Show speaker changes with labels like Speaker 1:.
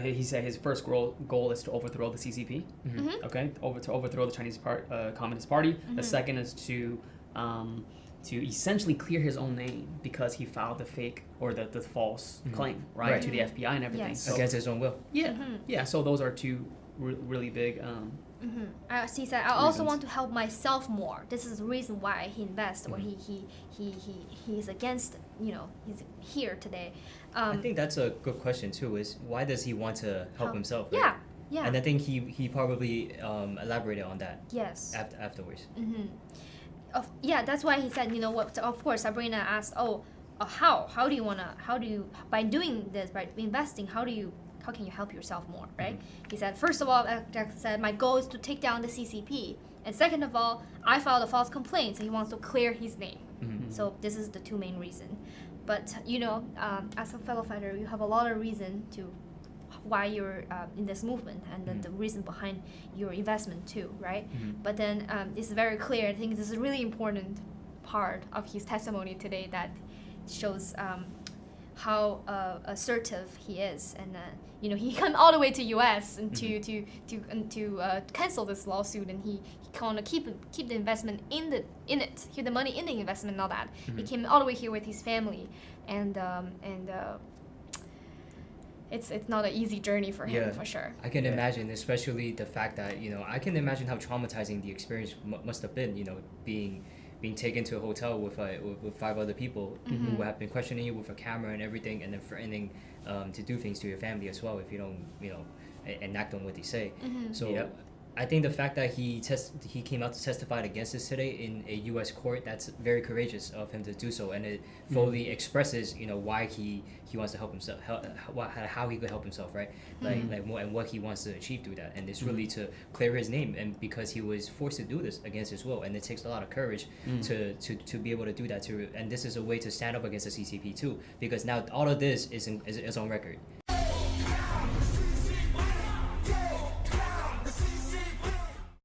Speaker 1: He said his first goal is to overthrow the CCP. Okay, to overthrow the Chinese Communist Party. The second is to essentially clear his own name because he filed the fake or the false claim, right, to the FBI and everything.
Speaker 2: Yes.
Speaker 1: So,
Speaker 3: Against his own will.
Speaker 1: yeah. So those are two really big.
Speaker 2: He said, I also want to help myself more. This is the reason why he invests, or he's against, he's here today.
Speaker 3: I think that's a good question too, is why does he want to help himself? Right?
Speaker 2: Yeah.
Speaker 3: And I think he probably elaborated on that.
Speaker 2: Yes.
Speaker 3: Afterwards.
Speaker 2: That's why he said, of course, Sabrina asked, how do you, by doing this, by investing, how can you help yourself more, right? He said, first of all, Jack said, my goal is to take down the CCP. And second of all, I filed a false complaint, so he wants to clear his name. So this is the two main reasons. But, as a fellow fighter, you have a lot of reason to why you're in this movement, and then the reason behind your investment too, right? But then it's very clear. I think this is a really important part of his testimony today that shows how assertive he is, and he came all the way to U.S. and to cancel this lawsuit, and he kind of keep the investment in it, keep the money in the investment, and all that. He came all the way here with his family, and it's not an easy journey for him, for sure.
Speaker 3: I can imagine, especially the fact that I can imagine how traumatizing the experience must have been. Being taken to a hotel with 5 other people who have been questioning you with a camera and everything, and then threatening to do things to your family as well if you don't enact on what they say. So I think the fact that he came out to testify against this today in a U.S. court, that's very courageous of him to do so, and it fully expresses why he wants to help himself, how he could help himself, right? Like more, and what he wants to achieve through that, and it's really to clear his name, and because he was forced to do this against his will, and it takes a lot of courage to be able to do that too. And this is a way to stand up against the CCP too, because now all of this is on record.